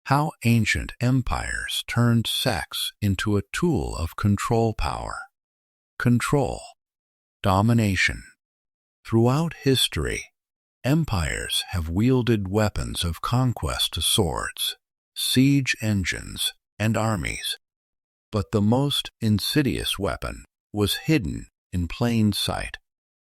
How ancient empires turned sex into a tool of control power. Control. Domination. Throughout history, empires have wielded weapons of conquest to swords, siege engines, and armies. But the most insidious weapon was hidden in plain sight: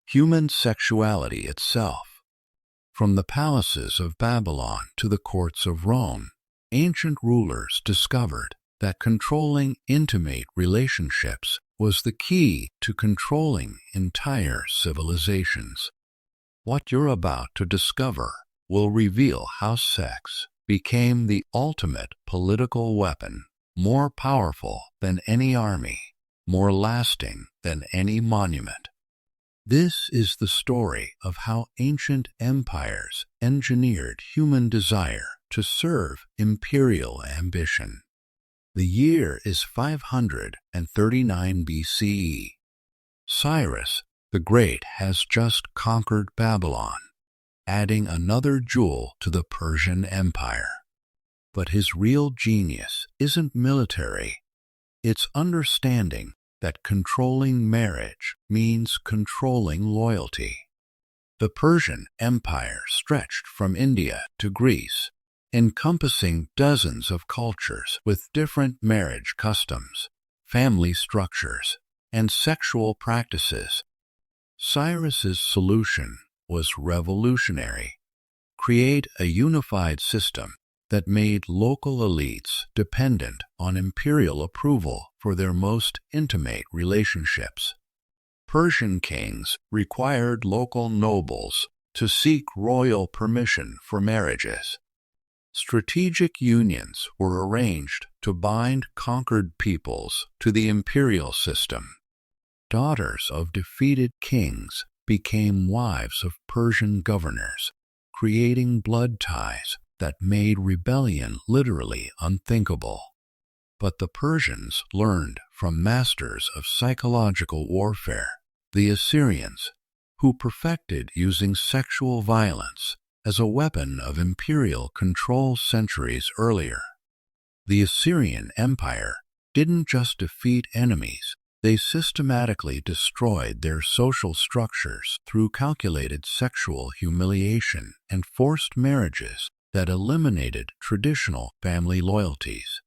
human sexuality itself. From the palaces of Babylon to the courts of Rome, ancient rulers discovered that controlling intimate relationships was the key to controlling entire civilizations. What you're about to discover will reveal how sex became the ultimate political weapon, more powerful than any army, more lasting than any monument. This is the story of how ancient empires engineered human desire to serve imperial ambition. The year is 539 BCE. Cyrus the Great has just conquered Babylon, adding another jewel to the Persian Empire. But his real genius isn't military. It's understanding that controlling marriage means controlling loyalty. The Persian Empire stretched from India to Greece, encompassing dozens of cultures with different marriage customs, family structures, and sexual practices. Cyrus's solution was revolutionary: create a unified system that made local elites dependent on imperial approval for their most intimate relationships. Persian kings required local nobles to seek royal permission for marriages. Strategic unions were arranged to bind conquered peoples to the imperial system. Daughters of defeated kings became wives of Persian governors, creating blood ties that made rebellion literally unthinkable. But the Persians learned from masters of psychological warfare, the Assyrians, who perfected using sexual violence as a weapon of imperial control centuries earlier. The Assyrian Empire didn't just defeat enemies, they systematically destroyed their social structures through calculated sexual humiliation and forced marriages that eliminated traditional family loyalties.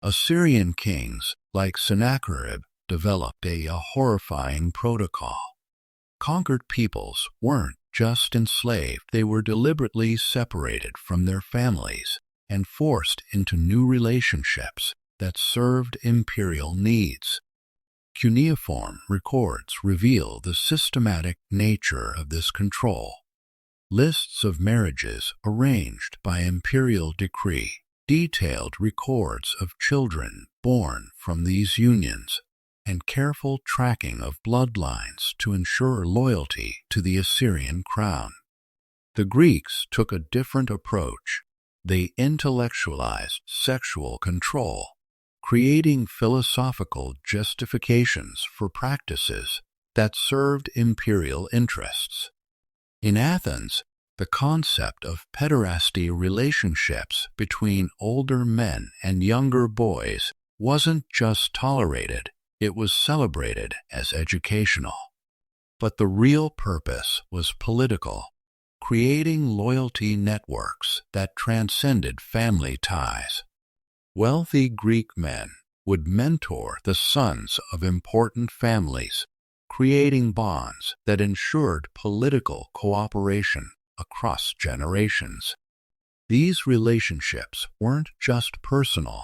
Assyrian kings like Sennacherib developed a horrifying protocol. Conquered peoples weren't just enslaved, they were deliberately separated from their families and forced into new relationships that served imperial needs. Cuneiform records reveal the systematic nature of this control. Lists of marriages arranged by imperial decree, detailed records of children born from these unions, and careful tracking of bloodlines to ensure loyalty to the Assyrian crown. The Greeks took a different approach. They intellectualized sexual control, creating philosophical justifications for practices that served imperial interests. In Athens, the concept of pederasty relationships between older men and younger boys wasn't just tolerated, it was celebrated as educational. But the real purpose was political, creating loyalty networks that transcended family ties. Wealthy Greek men would mentor the sons of important families, creating bonds that ensured political cooperation across generations. These relationships weren't just personal,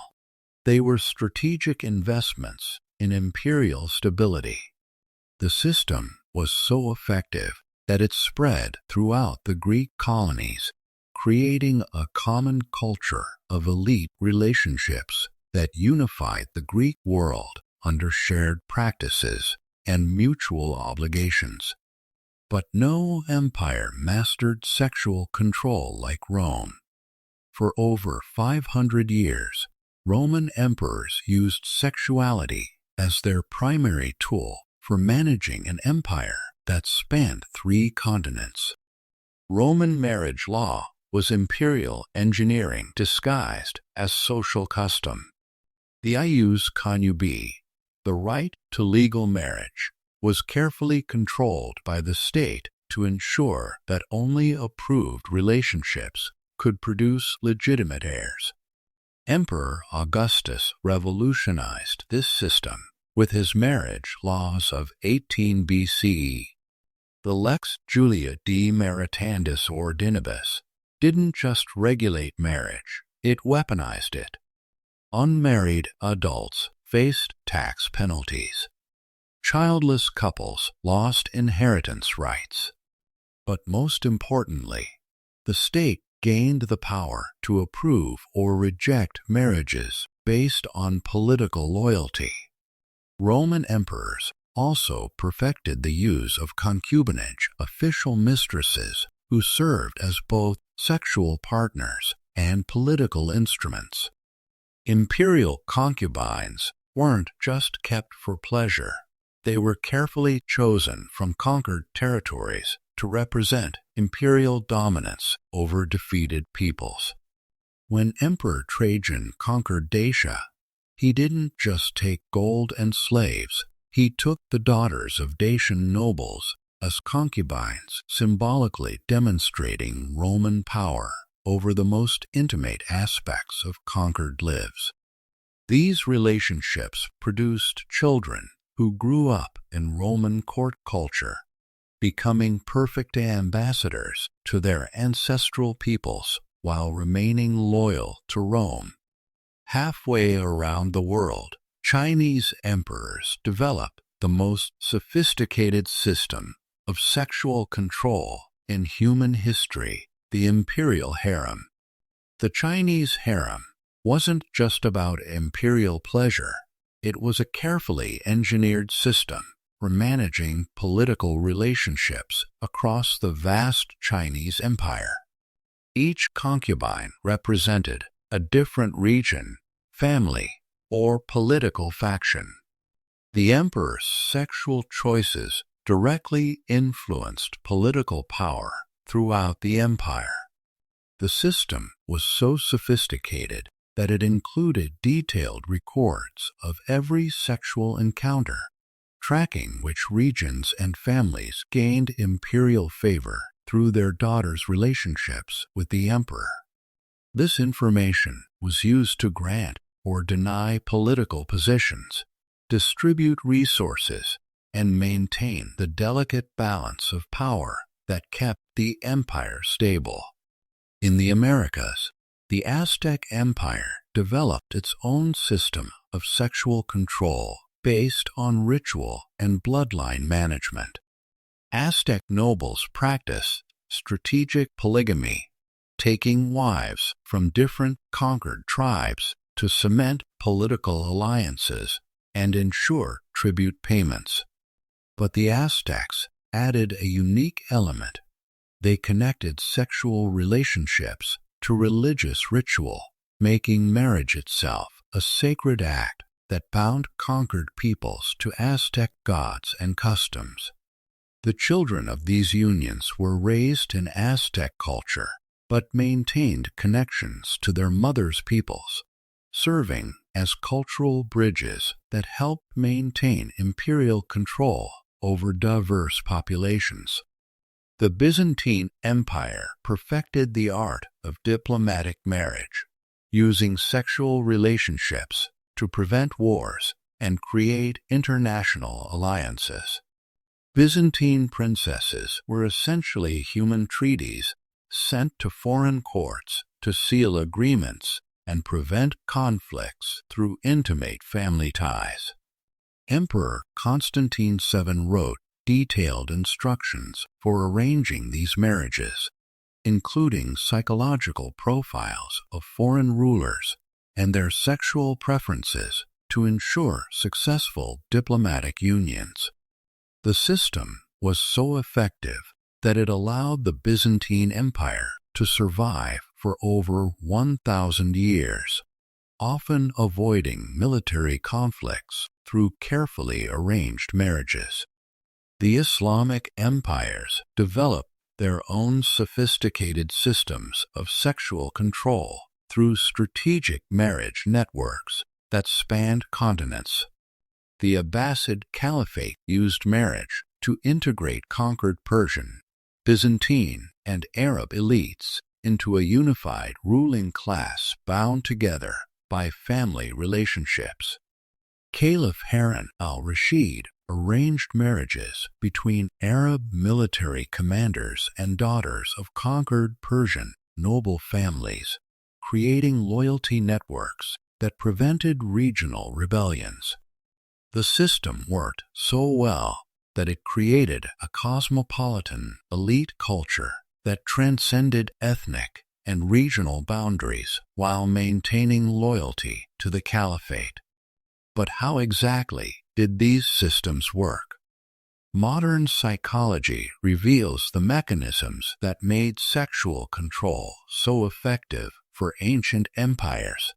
they were strategic investments in imperial stability. The system was so effective that it spread throughout the Greek colonies, creating a common culture of elite relationships that unified the Greek world under shared practices and mutual obligations. But no empire mastered sexual control like Rome. For over 500 years, Roman emperors used sexuality as their primary tool for managing an empire that spanned 3 continents. Roman marriage law was imperial engineering disguised as social custom. The ius connubii, the right to legal marriage, was carefully controlled by the state to ensure that only approved relationships could produce legitimate heirs. Emperor Augustus revolutionized this system with his marriage laws of 18 BCE. The Lex Julia de Maritandis Ordinibus didn't just regulate marriage, it weaponized it. Unmarried adults faced tax penalties. Childless couples lost inheritance rights. But most importantly, the state gained the power to approve or reject marriages based on political loyalty. Roman emperors also perfected the use of concubinage, official mistresses who served as both sexual partners and political instruments. Imperial concubines weren't just kept for pleasure. They were carefully chosen from conquered territories to represent imperial dominance over defeated peoples. When Emperor Trajan conquered Dacia, he didn't just take gold and slaves, he took the daughters of Dacian nobles as concubines, symbolically demonstrating Roman power over the most intimate aspects of conquered lives. These relationships produced children who grew up in Roman court culture, becoming perfect ambassadors to their ancestral peoples while remaining loyal to Rome. Halfway around the world, Chinese emperors developed the most sophisticated system of sexual control in human history, the imperial harem. The Chinese harem wasn't just about imperial pleasure, it was a carefully engineered system for managing political relationships across the vast Chinese empire. Each concubine represented a different region, family, or political faction. The emperor's sexual choices directly influenced political power throughout the empire. The system was so sophisticated that it included detailed records of every sexual encounter, tracking which regions and families gained imperial favor through their daughters' relationships with the emperor. This information was used to grant or deny political positions, distribute resources, and maintain the delicate balance of power that kept the empire stable. In the Americas, the Aztec Empire developed its own system of sexual control based on ritual and bloodline management. Aztec nobles practiced strategic polygamy, taking wives from different conquered tribes to cement political alliances and ensure tribute payments. But the Aztecs added a unique element. They connected sexual relationships to religious ritual, making marriage itself a sacred act that bound conquered peoples to Aztec gods and customs. The children of these unions were raised in Aztec culture, but maintained connections to their mother's peoples, serving as cultural bridges that helped maintain imperial control over diverse populations. The Byzantine Empire perfected the art of diplomatic marriage, using sexual relationships to prevent wars and create international alliances. Byzantine princesses were essentially human treaties sent to foreign courts to seal agreements and prevent conflicts through intimate family ties. Emperor Constantine VII wrote detailed instructions for arranging these marriages, including psychological profiles of foreign rulers and their sexual preferences to ensure successful diplomatic unions. The system was so effective that it allowed the Byzantine Empire to survive for over 1,000 years, often avoiding military conflicts through carefully arranged marriages. The Islamic empires developed their own sophisticated systems of sexual control through strategic marriage networks that spanned continents. The Abbasid Caliphate used marriage to integrate conquered Persian, Byzantine, and Arab elites into a unified ruling class bound together by family relationships. Caliph Harun al-Rashid arranged marriages between Arab military commanders and daughters of conquered Persian noble families, creating loyalty networks that prevented regional rebellions. The system worked so well that it created a cosmopolitan elite culture that transcended ethnic and regional boundaries while maintaining loyalty to the caliphate. But how exactly did these systems work? Modern psychology reveals the mechanisms that made sexual control so effective for ancient empires.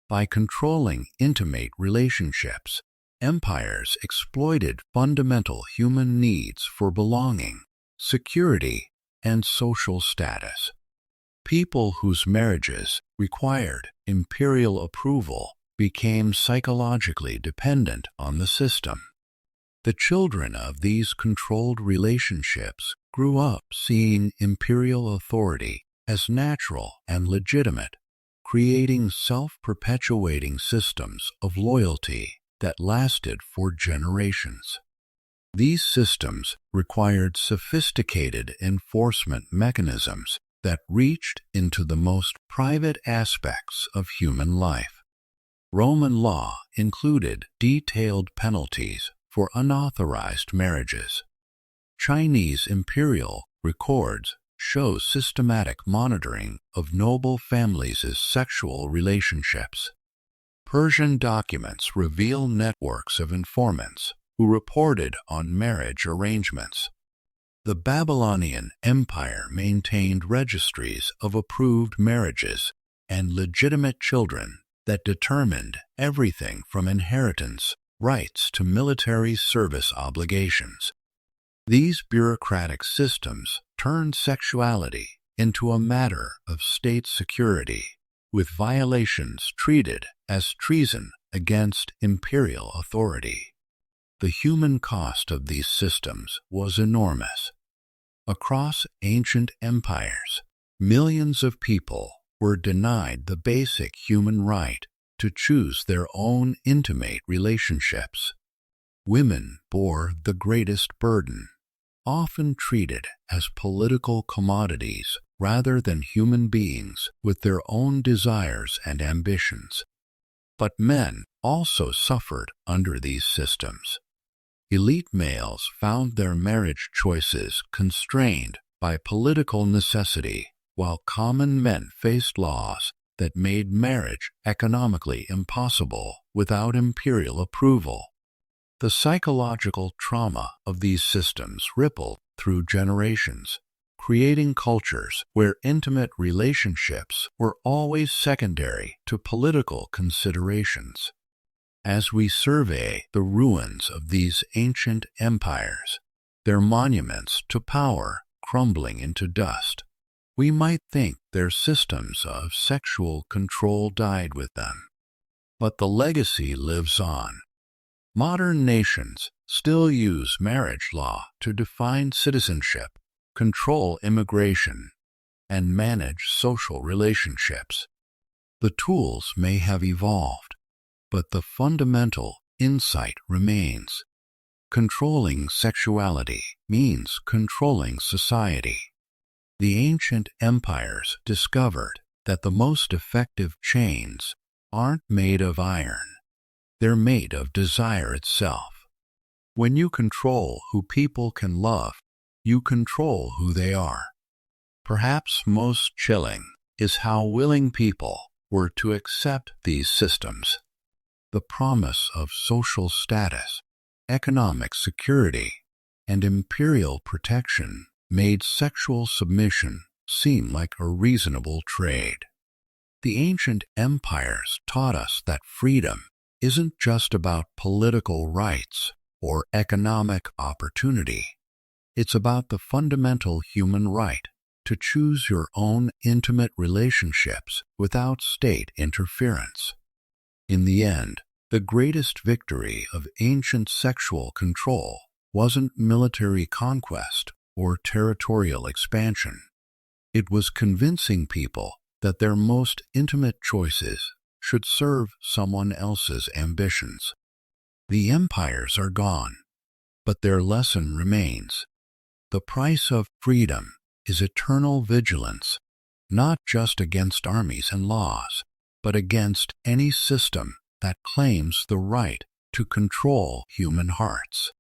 By controlling intimate relationships, empires exploited fundamental human needs for belonging, security, and social status. People whose marriages required imperial approval became psychologically dependent on the system. The children of these controlled relationships grew up seeing imperial authority as natural and legitimate, creating self-perpetuating systems of loyalty that lasted for generations. These systems required sophisticated enforcement mechanisms that reached into the most private aspects of human life. Roman law included detailed penalties for unauthorized marriages. Chinese imperial records show systematic monitoring of noble families' sexual relationships. Persian documents reveal networks of informants who reported on marriage arrangements. The Babylonian Empire maintained registries of approved marriages and legitimate children that determined everything from inheritance rights to military service obligations. These bureaucratic systems turned sexuality into a matter of state security, with violations treated as treason against imperial authority. The human cost of these systems was enormous. Across ancient empires, millions of people were denied the basic human right to choose their own intimate relationships. Women bore the greatest burden, often treated as political commodities rather than human beings with their own desires and ambitions. But men also suffered under these systems. Elite males found their marriage choices constrained by political necessity, while common men faced laws that made marriage economically impossible without imperial approval. The psychological trauma of these systems rippled through generations, creating cultures where intimate relationships were always secondary to political considerations. As we survey the ruins of these ancient empires, their monuments to power crumbling into dust, we might think their systems of sexual control died with them. But the legacy lives on. Modern nations still use marriage law to define citizenship, control immigration, and manage social relationships. The tools may have evolved, but the fundamental insight remains. Controlling sexuality means controlling society. The ancient empires discovered that the most effective chains aren't made of iron. They're made of desire itself. When you control who people can love, you control who they are. Perhaps most chilling is how willing people were to accept these systems. The promise of social status, economic security, and imperial protection made sexual submission seem like a reasonable trade. The ancient empires taught us that freedom isn't just about political rights or economic opportunity. It's about the fundamental human right to choose your own intimate relationships without state interference. In the end, the greatest victory of ancient sexual control wasn't military conquest or territorial expansion. It was convincing people that their most intimate choices should serve someone else's ambitions. The empires are gone, but their lesson remains. The price of freedom is eternal vigilance, not just against armies and laws, but against any system that claims the right to control human hearts.